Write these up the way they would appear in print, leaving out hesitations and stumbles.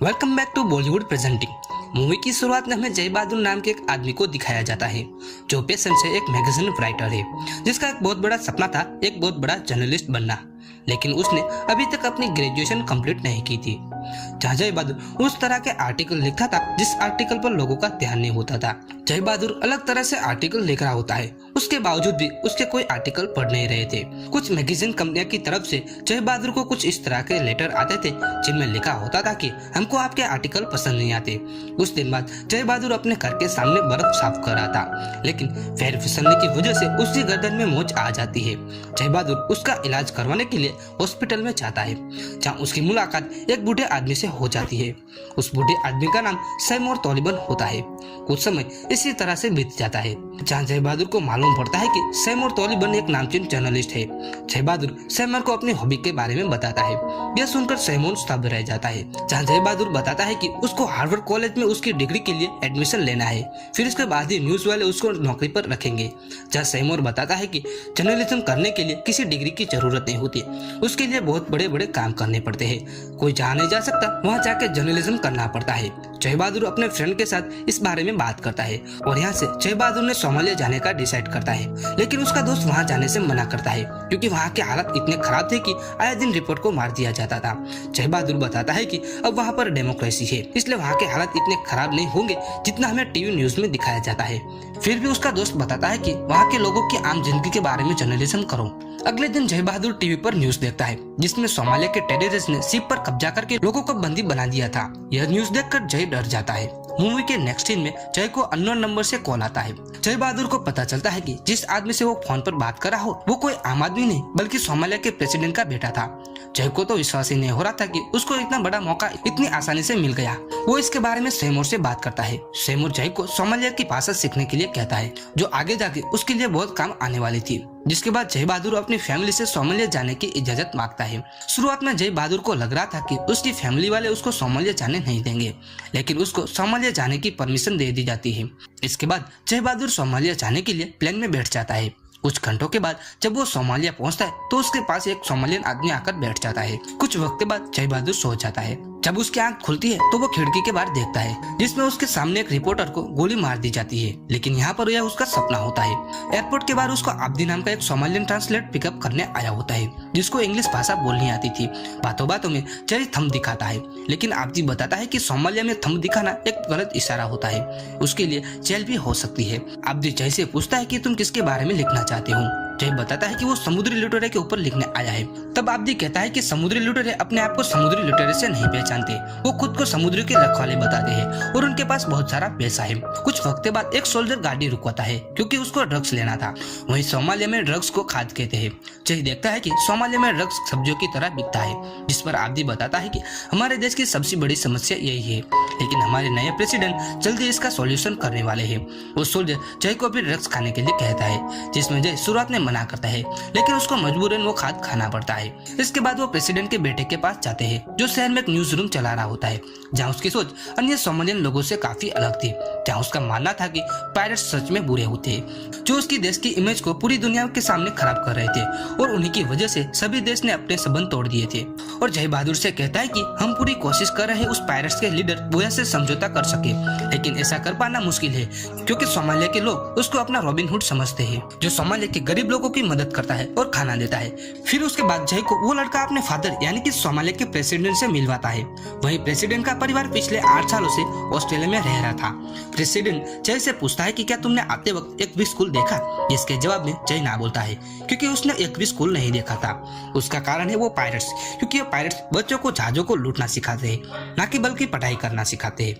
Welcome back to Bollywood presenting. Movie की शुरुआत में हमें जय बहादुर नाम के एक आदमी को दिखाया जाता है जो पेशेंट से एक मैगजीन राइटर है जिसका एक बहुत बड़ा सपना था एक बहुत बड़ा जर्नलिस्ट बनना, लेकिन उसने अभी तक अपनी ग्रेजुएशन कंप्लीट नहीं की थी। जहाँ जय बहादुर उस तरह के आर्टिकल लिखता था जिस आर्टिकल पर लोगों का ध्यान नहीं होता था। जय बहादुर अलग तरह से आर्टिकल लिख रहा होता है, उसके बावजूद भी उसके कोई आर्टिकल पढ़ नहीं रहे थे। कुछ मैगजीन कंपनियों की तरफ से जय बहादुर को कुछ इस तरह के लेटर आते थे जिनमें लिखा होता था कि हमको आपके आर्टिकल पसंद नहीं आते। कुछ दिन बाद जय बहादुर अपने घर के सामने बर्फ साफ कर रहा था, लेकिन पैर फिसलने की वजह से उसकी गर्दन में मोच आ जाती है। जय बहादुर उसका इलाज करवाने के लिए हॉस्पिटल में जाता है, जहाँ उसकी मुलाकात एक बूढ़े आदमी से हो जाती है। उस बूढ़े आदमी का नाम सैमोर तोलिबन होता है। कुछ समय इसी तरह से बीत जाता है, जहाँ जय बहादुर को मालूम पड़ता है कि सैमोर तोलिबन एक नामचीन जर्नलिस्ट है। जय बहादुर सैमोर को अपनी हॉबी के बारे में बताता है। यह सुनकर सैमोर स्तब्ध रह जाता है। जहाँ जय बहादुर बताता है कि उसको हार्वर्ड कॉलेज में उसकी डिग्री के लिए एडमिशन लेना है, फिर इसके बाद ही न्यूज वाले उसको नौकरी पर रखेंगे। जहाँ सैमोर बताता है कि जर्नलिज्म करने के लिए किसी डिग्री की जरूरत नहीं होती, उसके लिए बहुत बड़े बड़े काम करने पड़ते हैं। कोई जहाँ नहीं जा सकता वहाँ जाके जर्नलिज्म करना पड़ता है। जय बहादुर अपने फ्रेंड के साथ इस बारे में बात करता है और यहाँ से जय बहादुर ने सोमालिया जाने का डिसाइड करता है, लेकिन उसका दोस्त वहाँ जाने से मना करता है क्योंकि वहाँ के हालात इतने खराब थे कि आए दिन रिपोर्ट को मार दिया जाता था। जय बहादुर बताता है कि अब वहाँ पर डेमोक्रेसी है, इसलिए वहाँ के हालात इतने खराब नहीं होंगे जितना हमें टीवी न्यूज में दिखाया जाता है। फिर भी उसका दोस्त बताता है कि वहाँ के लोगों की आम जिंदगी के बारे में जर्नलिज्म करो। अगले दिन जय बहादुर टीवी पर न्यूज देखता है जिसमें सोमालिया के टेररिस्ट ने शिप पर कब्जा करके लोगों को बंदी बना दिया था। यह न्यूज देखकर जय डर जाता है। मूवी के नेक्स्ट सीन में जय को अननोन नंबर से कॉल आता है। जय बहादुर को पता चलता है कि जिस आदमी से वो फोन पर बात कर रहा हो वो कोई आम आदमी नहीं बल्कि सोमालिया के प्रेसिडेंट का बेटा था। जय को तो विश्वास ही नहीं हो रहा था कि उसको इतना बड़ा मौका इतनी आसानी से मिल गया। वो इसके बारे में सैमोर से बात करता है। सैमोर जय को सोमालिया की भाषा सीखने के लिए कहता है जो आगे जाके उसके लिए बहुत काम आने वाली थी। जिसके बाद जय बहादुर अपनी फैमिली से सोमालिया जाने की इजाजत मांगता है। शुरुआत में जय बहादुर को लग रहा था कि उसकी फैमिली वाले उसको सोमालिया जाने नहीं देंगे, लेकिन उसको सोमालिया जाने की परमिशन दे दी जाती है। इसके बाद जय बहादुर सोमालिया जाने के लिए प्लेन में बैठ जाता है। कुछ घंटों के बाद जब वो सोमालिया पहुंचता है तो उसके पास एक सोमालियन आदमी आकर बैठ जाता है। कुछ वक्त के बाद जय बहादुर सो जाता है। जब उसकी आंख खुलती है तो वो खिड़की के बाहर देखता है जिसमें उसके सामने एक रिपोर्टर को गोली मार दी जाती है, लेकिन यहाँ पर यह उसका सपना होता है। एयरपोर्ट के बाहर उसको आब्दी नाम का एक सोमालियन ट्रांसलेट पिकअप करने आया होता है जिसको इंग्लिश भाषा बोलनी आती थी। बातों बातों में जय थंब दिखाता है, लेकिन आब्दी बताता है कि सोमालिया में थंब दिखाना एक गलत इशारा होता है, उसके लिए जेल भी हो सकती है। आब्दी जय से पूछता है कि तुम किसके बारे में लिखना चाहते हो। जय बताता है कि वो समुद्री लुटेरे के ऊपर लिखने आया है। तब आब्दी कहता है कि समुद्री लुटेरे अपने आप को समुद्री लुटेरे से नहीं पहचानते, वो खुद को समुद्र के रखवाले बताते हैं और उनके पास बहुत सारा पैसा है। कुछ वक्त बाद एक सोल्जर गाड़ी रुकवाता है क्योंकि उसको ड्रग्स लेना था। वहीं सोमालिया में ड्रग्स को खाद कहते हैं। जय देखता है कि सोमालिया में ड्रग्स सब्जियों की तरह बिकता है, जिस पर आब्दी बताता है कि हमारे देश की सबसे बड़ी समस्या यही है, लेकिन हमारे नए प्रेसिडेंट जल्दी इसका सॉल्यूशन करने वाले हैं। वो सोल्जर जय को भी ड्रग्स खाने के लिए कहता है, जिसमें जय शुरुआत में मना करता है, लेकिन उसको मजबूरन वो खाद खाना पड़ता है। इसके बाद वो प्रेसिडेंट के बेटे के पास जाते हैं जो शहर में एक न्यूज रूम चला रहा होता है, जहाँ उसकी सोच अन्य सोमालियन लोगों से काफी अलग थी। जहाँ उसका मानना था कि पायरेट्स सच में बुरे होते हैं जो उसकी देश की इमेज को पूरी दुनिया के सामने खराब कर रहे थे और उन्हीं की वजह से सभी देश ने अपने संबंध तोड़ दिए थे। और जय बहादुर से कहता है कि हम पूरी कोशिश कर रहे हैं उस पायरेट्स के लीडर बोया से समझौता कर सके, लेकिन ऐसा कर पाना मुश्किल है क्योंकि सोमालिया के लोग उसको अपना रॉबिन हुड समझते हैं जो सोमालिया के गरीब लोगों की मदद करता है और खाना देता है। फिर उसके बाद जय को वो लड़का अपने फादर यानी कि सोमालिया के प्रेसिडेंट से मिलवाता है। वहीं प्रेसिडेंट का परिवार पिछले 8 सालों से ऑस्ट्रेलिया में रह रहा था। प्रेसिडेंट जय से पूछता है कि क्या तुमने आते वक्त एक भी स्कूल देखा। इसके जवाब में जय ना बोलता है क्योंकि उसने एक भी स्कूल नहीं देखा था। उसका कारण है वो पायरेट्स, क्योंकि वो पायरेट्स बच्चों को जहाजों को लूटना सिखाते हैं, ना कि बल्कि पढ़ाई करना सिखाते हैं।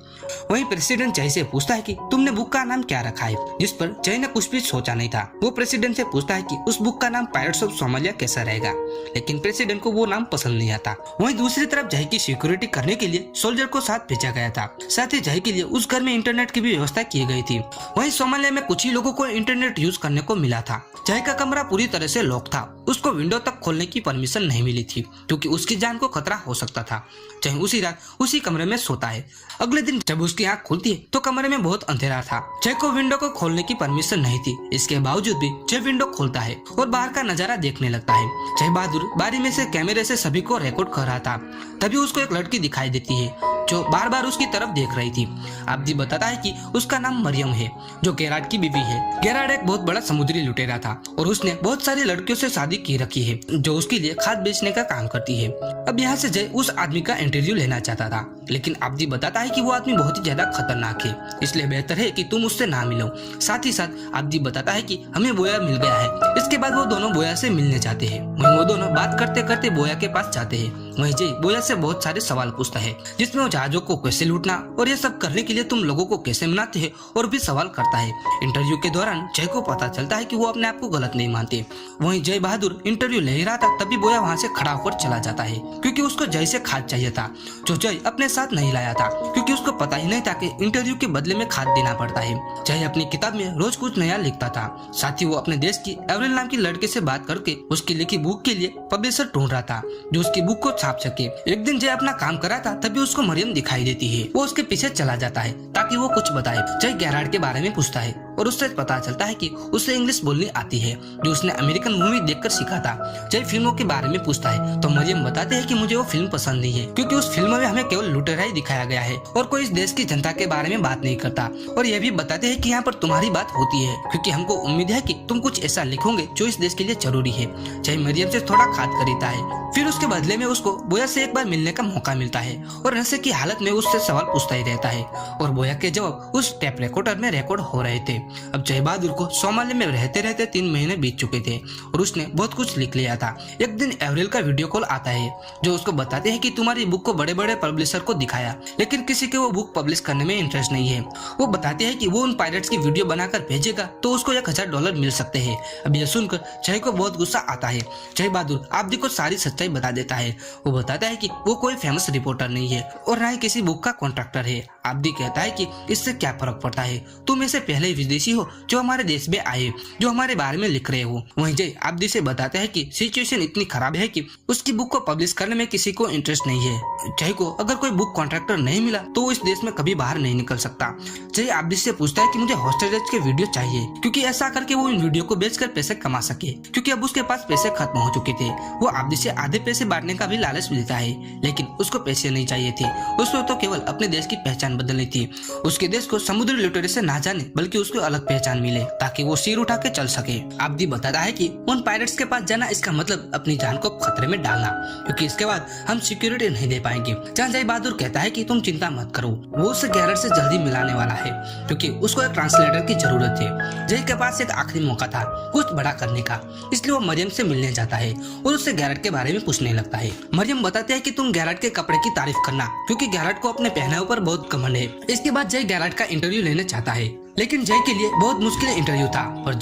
वहीं प्रेसिडेंट जय से पूछता है कि तुमने बुक का नाम क्या रखा है, जिस पर जय ने कुछ भी सोचा नहीं था। वो प्रेसिडेंट से पूछता है कि उस बुक का नाम पायरेट्स ऑफ सोमालिया कैसा रहेगा, लेकिन प्रेसिडेंट को वो नाम पसंद नहीं आता। वहीं दूसरी तरफ जय की सिक्योरिटी करने के लिए सोल्जर को साथ भेजा गया था। साथ ही जय के लिए उस घर में इंटरनेट की भी व्यवस्था की गई थी। वहीं सोमालिया में कुछ ही लोगों को इंटरनेट यूज करने को मिला था। जय का कमरा पूरी तरह से लॉक था उसको विंडो तक खोलने की परमिशन नहीं मिली थी क्योंकि उसकी जान को खतरा हो सकता था। जय उसी रात उसी कमरे में सोता है। अगले दिन जब उसकी आंख खुलती है तो कमरे में बहुत अंधेरा था। जय को विंडो को खोलने की परमिशन नहीं थी, इसके बावजूद भी जय विंडो खोलता है और बाहर का नजारा देखने लगता है। जय बहादुर बारी में से कैमरे से सभी को रिकॉर्ड कर रहा था। तभी उसको एक लड़की दिखाई देती है जो बार बार उसकी तरफ देख रही थी। आब्दी बताता है कि उसका नाम मरियम है जो गेरार्ड की बीवी है। गेरार्ड एक बहुत बड़ा समुद्री लुटेरा था और उसने बहुत सारी लड़कियों से शादी की रखी है जो उसके लिए खाद बेचने का काम करती है। अब यहाँ से जय उस आदमी का इंटरव्यू लेना चाहता था, लेकिन आब्दी बताता है कि वो आदमी बहुत ही ज्यादा खतरनाक है, इसलिए बेहतर है कि तुम उससे ना मिलो। साथ ही साथ आब्दी बताता है कि हमें बोया मिल गया है। इसके बाद वो दोनों बोया से मिलने जाते हैं। वहीं वो दोनों बात करते करते बोया के पास जाते हैं। वहीं जय बोया से बहुत सारे सवाल पूछता है जिसमें वो जहाजों को कैसे लूटना और ये सब करने के लिए तुम लोगों को कैसे मनाते हैं और भी सवाल करता है। इंटरव्यू के दौरान जय को पता चलता है कि वो अपने आप को गलत नहीं मानते। वहीं जय बहादुर इंटरव्यू ले ही रहा था तभी बोया वहाँ से खड़ा होकर चला जाता है क्योंकि उसको जय से खाद चाहिए था जो जय अपने साथ नहीं लाया था क्योंकि उसको पता ही नहीं था कि इंटरव्यू के बदले में खाद देना पड़ता है। जय अपनी किताब में रोज कुछ नया लिखता था। साथ ही वो अपने देश की एवरेल नाम की लड़के से बात करके उसकी लिखी बुक के लिए पब्लिशर ढूंढ रहा था जो उसकी बुक को छाप सके। एक दिन जय अपना काम कर रहा था तभी उसको मरियम दिखाई देती है। वो उसके पीछे चला जाता है ताकि वो कुछ बताए। जय गेरार्ड के बारे में पूछता है और उससे पता चलता है कि उसे इंग्लिश बोलनी आती है जो उसने अमेरिकन मूवी देखकर सीखा था। जय फिल्मों के बारे में पूछता है तो मरियम बताते हैं कि मुझे वो फिल्म पसंद नहीं है क्योंकि उस फिल्म में हमें केवल लुटेरा ही दिखाया गया है और कोई इस देश की जनता के बारे में बात नहीं करता। और ये भी बताते हैं कि यहाँ पर तुम्हारी बात होती है क्योंकि हमको उम्मीद है कि तुम कुछ ऐसा लिखोगे जो इस देश के लिए जरूरी है। जय मरियम से थोड़ा खाद खरीदता है, फिर उसके बदले में उसको बोया से एक बार मिलने का मौका मिलता है और नशे की हालत में उससे सवाल पूछता ही रहता है और बोया के जवाब उस टेप रिकॉर्डर में रिकॉर्ड हो रहे थे। अब जय बहादुर को सोमालिया में रहते रहते 3 महीने बीत चुके थे और उसने बहुत कुछ लिख लिया था। एक दिन एवरेल का वीडियो कॉल आता है जो उसको बताते हैं कि तुम्हारी बुक को बड़े बड़े पब्लिशर को दिखाया लेकिन किसी के वो बुक पब्लिश करने में इंटरेस्ट नहीं है। वो बताते हैं कि वो उन पायरेट्स की वीडियो बनाकर भेजेगा तो उसको $1000 मिल सकते हैं। अब यह सुनकर जय को बहुत गुस्सा आता है। जय बहादुर आब्दी को सारी सच्चाई बता देता है। वो बताता है कि वो कोई फेमस रिपोर्टर नहीं है और न ही किसी बुक का कॉन्ट्रैक्टर है। आब्दी कहता है कि इससे क्या फर्क पड़ता है, तुम ऐसे पहले विदेशी हो जो हमारे देश में आए जो हमारे बारे में लिख रहे हो। वहीं जय आब्दी से बताता है कि सिचुएशन इतनी खराब है कि उसकी बुक को पब्लिश करने में किसी को इंटरेस्ट नहीं है। जय को अगर कोई बुक कॉन्ट्रैक्टर नहीं मिला तो वो इस देश में कभी बाहर नहीं निकल सकता। जय आब्दी से पूछता है कि मुझे हॉस्टेज के वीडियो चाहिए क्योंकि ऐसा करके वो इन वीडियो को बेचकर पैसे कमा सके क्योंकि अब उसके पास पैसे खत्म हो चुके थे। वो आब्दी से आधे पैसे बांटने का भी लालच मिलता है लेकिन उसको पैसे नहीं चाहिए थे, उसको तो केवल अपने देश की पहचान बदलनी थी। उसके देश को समुद्री लुटेरे से ना जाने बल्कि उसको अलग पहचान मिले ताकि वो सिर उठा के चल सके। आब्दी बताता है कि उन पायरेट्स के पास जाना इसका मतलब अपनी जान को खतरे में डालना क्योंकि इसके बाद हम सिक्योरिटी नहीं दे पाएंगे। जहाँ जय बहादुर कहता है कि तुम चिंता मत करो, वो उसे गेरार्ड से जल्दी मिलाने वाला है क्योंकि उसको एक ट्रांसलेटर की जरूरत है। जय के पास एक आखिरी मौका था कुछ बड़ा करने का, इसलिए वो मरियम से मिलने जाता है और उससे गेरार्ड के बारे में पूछने लगता है। मरियम बताते हैं कि तुम गेरार्ड के कपड़े की तारीफ करना क्योंकि गेरार्ड को अपने पहनावे पर बहुत घमंड है। इसके बाद जय गेरार्ड का इंटरव्यू लेना चाहता है लेकिन जय के लिए बहुत मुश्किल इंटरव्यू था पर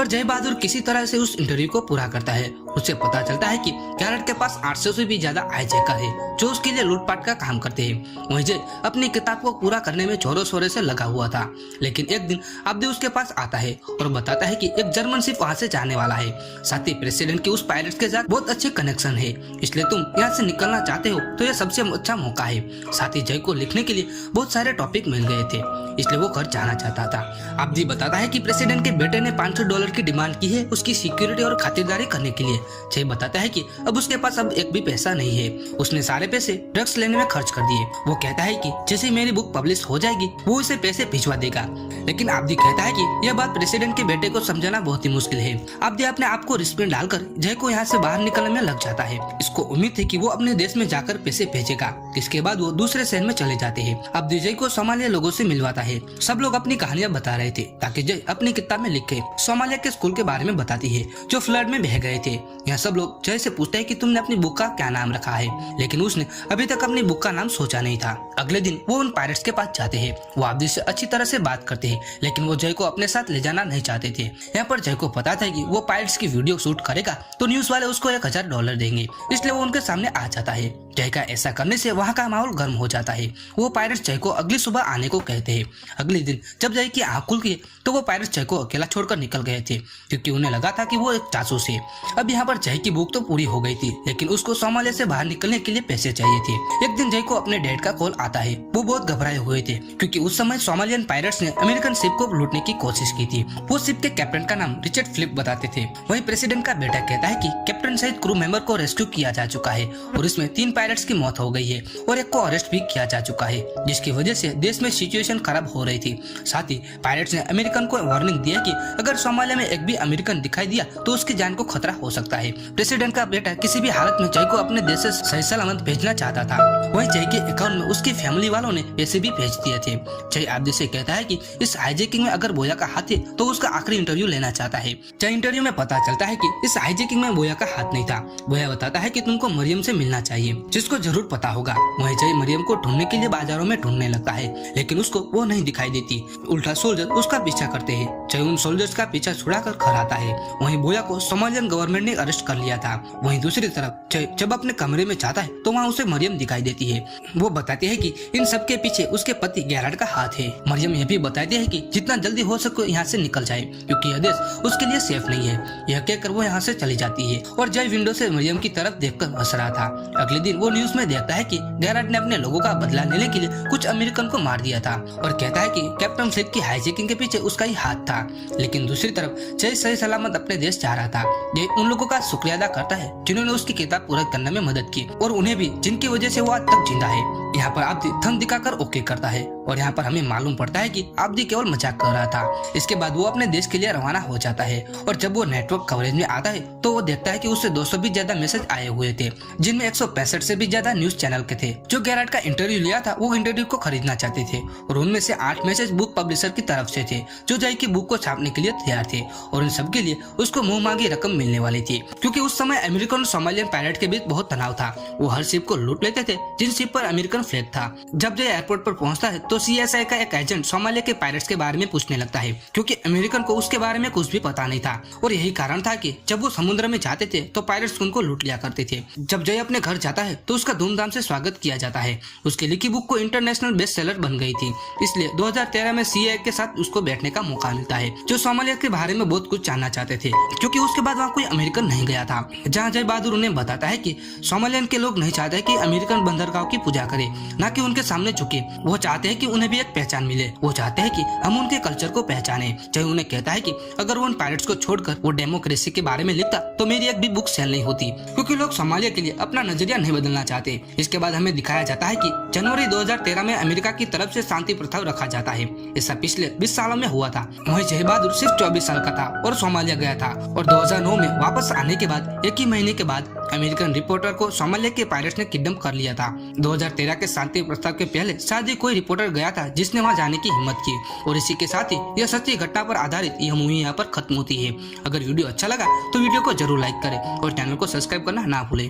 जय बहादुर किसी तरह से उस इंटरव्यू को पूरा करता है। उससे पता चलता है कि गेरार्ड के पास 800 से भी ज्यादा हाईजैकर है जो उसके लिए लूटपाट का काम करते हैं। वहीं जय अपनी किताब को पूरा करने में जोरों शोरों से लगा हुआ था लेकिन एक दिन आब्दी उसके पास आता है और बताता है कि एक जर्मन शिप वहाँ से जाने वाला है। साथ ही प्रेसिडेंट के उस पायरेट्स के साथ बहुत अच्छे कनेक्शन है, इसलिए तुम यहाँ से निकलना चाहते हो तो यह सबसे अच्छा मौका है। साथ ही जय को लिखने के लिए बहुत सारे टॉपिक मिल गए थे इसलिए वो घर जाना चाहता था। आब्दी बताता है कि प्रेसिडेंट के बेटे ने $500 की डिमांड की है उसकी सिक्योरिटी और खातिरदारी करने के लिए। जय बताता है कि अब उसके पास अब एक भी पैसा नहीं है, उसने सारे पैसे ड्रग्स लेने में खर्च कर दिए। वो कहता है कि जैसे मेरी बुक पब्लिश हो जाएगी वो इसे पैसे भिजवा देगा लेकिन आब्दी कहता है कि यह बात प्रेसिडेंट के बेटे को समझाना बहुत ही मुश्किल है। आब्दी अपने आप को रिस्क में डालकर जय को यहाँ से बाहर निकलने में लग जाता है। इसको उम्मीद है कि वो अपने देश में जाकर पैसे भेजेगा। इसके बाद वो दूसरे शहर में चले जाते हैं। आब्दी जय को सोमालिया लोगों से मिलवाता है। सब लोग अपनी कहानियां बता रहे थे ताकि जय अपनी किताब में लिखे। सोमालिया के स्कूल के बारे में बताती है जो फ्लड में बह गए थे। यहाँ सब लोग जय से पूछते हैं कि तुमने अपनी बुक का क्या नाम रखा है लेकिन उसने अभी तक अपनी बुक का नाम सोचा नहीं था। अगले दिन वो उन पायरेट्स के पास जाते हैं। वो आब्दी से अच्छी तरह से बात करते हैं लेकिन वो जय को अपने साथ ले जाना नहीं चाहते थे। यहाँ पर जय को पता था कि वो पायरेट्स की वीडियो शूट करेगा तो न्यूज वाले उसको $1000 देंगे, इसलिए वो उनके सामने आ जाता है। जय का ऐसा करने से वहाँ का माहौल गर्म हो जाता है। वो पायरेट्स जय को अगली सुबह आने को कहते हैं। अगले दिन जब जय की आँख खुल गई तो वो पायरेट्स जय को अकेला छोड़कर निकल गए थे, क्योंकि उन्हें लगा था कि वो एक जासूस है। अब यहाँ पर जय की भूख तो पूरी हो गई थी, लेकिन उसको सोमालिया से बाहर निकलने के लिए पैसे चाहिए थे। एक दिन जय को अपने डैड का कॉल आता है। वो बहुत घबराए हुए थे, क्योंकि उस समय सोमालियन पायरेट्स ने अमेरिकन शिप को लूटने की कोशिश की थी। वो शिप के कैप्टन का नाम रिचर्ड फिलिप बताते थे। वहीं प्रेसिडेंट का बेटा कहता है कि कैप्टन सहित क्रू मेंबर को रेस्क्यू किया जा चुका है और इसमें 3 पायरेट्स की मौत हो गई है और एक को अरेस्ट भी किया जा चुका है, जिसकी वजह से देश में सिचुएशन खराब हो रही थी। साथ ही पायरेट्स ने अमेरिकन को वार्निंग दिया कि अगर सोमालिया में एक भी अमेरिकन दिखाई दिया तो उसकी जान को खतरा हो सकता है। प्रेसिडेंट का बेटा किसी भी हालत में जय को अपने देश से सही सलामत भेजना चाहता था। वहीं जय के अकाउंट में उसकी फैमिली वालों ने पैसे भी भेज दिए थे। जय आब्दी से कहता है कि इस हाईजैकिंग में अगर बोया का हाथ है तो उसका आखिरी इंटरव्यू लेना चाहता है। जय इंटरव्यू में पता चलता है कि इस हाईजैकिंग में बोया का हाथ नहीं था। बोया बताता है कि तुमको मरियम से मिलना चाहिए, जिसको जरूर पता होगा। वहीं जय मरियम को ढूंढने के लिए बाजारों में ढूंढने लगता है, लेकिन उसको वो नहीं दिखाई देती। उल्टा सोल्जर उसका पीछा करते हैं। जय उन सोल्जर्स का पीछा छुड़ाकर घर आता है। वहीं बोया को सोमालियन गवर्नमेंट ने अरेस्ट कर लिया था। वहीं दूसरी तरफ जय जब अपने कमरे में जाता है तो वहाँ उसे मरियम दिखाई देती है। वो बताती है कि इन सब के पीछे उसके पति गैराड का हाथ है। मरियम यह भी बताती है कि जितना जल्दी हो सके यहाँ से निकल जाए, क्योंकि यह देश उसके लिए सेफ नहीं है। यह कहकर वो यहाँ से चली जाती है और जय विंडो से मरियम की तरफ देखकर हंस रहा था। अगले दिन वो न्यूज में देखता है कि गैराड ने अपने लोगों का बदला लेने के लिए कुछ अमेरिकन को मार दिया था और कहता है कि कैप्टन फिलिप की हाईजैकिंग के पीछे उसका ही हाथ था। लेकिन दूसरी तरफ जय सही सलामत अपने देश जा रहा था। जय उन लोगों का शुक्रिया अदा करता है जिन्होंने उसकी किताब पूरा करने में मदद की और उन्हें भी जिनकी वजह से वो आज तक जिंदा है। यहाँ पर आब्दी थंब दिखाकर ओके करता है और यहाँ पर हमें मालूम पड़ता है कि आब्दी केवल मजाक कर रहा था। इसके बाद वो अपने देश के लिए रवाना हो जाता है और जब वो नेटवर्क कवरेज में आता है तो वो देखता है कि उससे 200 भी ज्यादा मैसेज आए हुए थे, जिनमें 165 से भी ज्यादा न्यूज चैनल के थे जो गैराड का इंटरव्यू लिया था। वो इंटरव्यू को खरीदना चाहते थे और उनमें से 8 मैसेज बुक पब्लिशर की तरफ से थे जो जय की बुक को छापने के लिए तैयार थे और इन सबके लिए उसको मुंह मांगी रकम मिलने वाली थी, क्योंकि उस समय अमेरिकन और सोमालियन पायरेट के बीच बहुत तनाव था। वो हर शिप को लूट लेते थे जिन शिप पर अमेरिकन फ्लैग था। जब जय एयरपोर्ट पर पहुंचता है तो CSI का एक एजेंट सोमालिया के पायरेट्स के बारे में पूछने लगता है, क्योंकि अमेरिकन को उसके बारे में कुछ भी पता नहीं था और यही कारण था कि जब वो समुद्र में जाते थे तो पायरेट्स उनको लूट लिया करते थे। जब जय अपने घर जाता है तो उसका धूमधाम से स्वागत किया जाता है। उसकी लिखी बुक को इंटरनेशनल बेस्ट सेलर बन गई थी, इसलिए 2013 में CIA के साथ उसको बैठने का मौका मिलता है, जो सोमालिया के बारे में बहुत कुछ जानना चाहते थे, क्योंकि उसके बाद वहाँ कोई अमेरिकन नहीं गया था। जहाँ जय बहादुर उन्हें बताता है कि सोमालियन के लोग नहीं चाहते कि अमेरिकन बंदरगाह की पूजा करे, न कि उनके सामने झुके। वो चाहते हैं कि उन्हें भी एक पहचान मिले। वो चाहते हैं कि हम उनके कल्चर को पहचाने। जय उन्हें कहता है कि अगर वो उन पायरेट्स को छोड़कर वो डेमोक्रेसी के बारे में लिखता तो मेरी एक भी बुक सेल नहीं होती, क्योंकि लोग सोमालिया के लिए अपना नजरिया नहीं बदलना चाहते। इसके बाद हमें दिखाया जाता है कि जनवरी 2013 में अमेरिका की तरफ से शांति प्रस्ताव रखा जाता है। ऐसा पिछले 20 सालों में हुआ था। वहीं जय बहादुर सिर्फ 24 साल का था और सोमालिया गया था और 2009 में वापस आने के बाद एक ही महीने के बाद अमेरिकन रिपोर्टर को सोमालिया के पायरेट्स ने किडनैप कर लिया था। 2013 के शांति प्रस्ताव के पहले शायद ही कोई रिपोर्टर गया था जिसने वहां जाने की हिम्मत की। और इसी के साथ ही यह सच्ची घटना पर आधारित यह मूवी यहाँ पर खत्म होती है। अगर वीडियो अच्छा लगा तो वीडियो को जरूर लाइक करें और चैनल को सब्सक्राइब करना ना भूलें।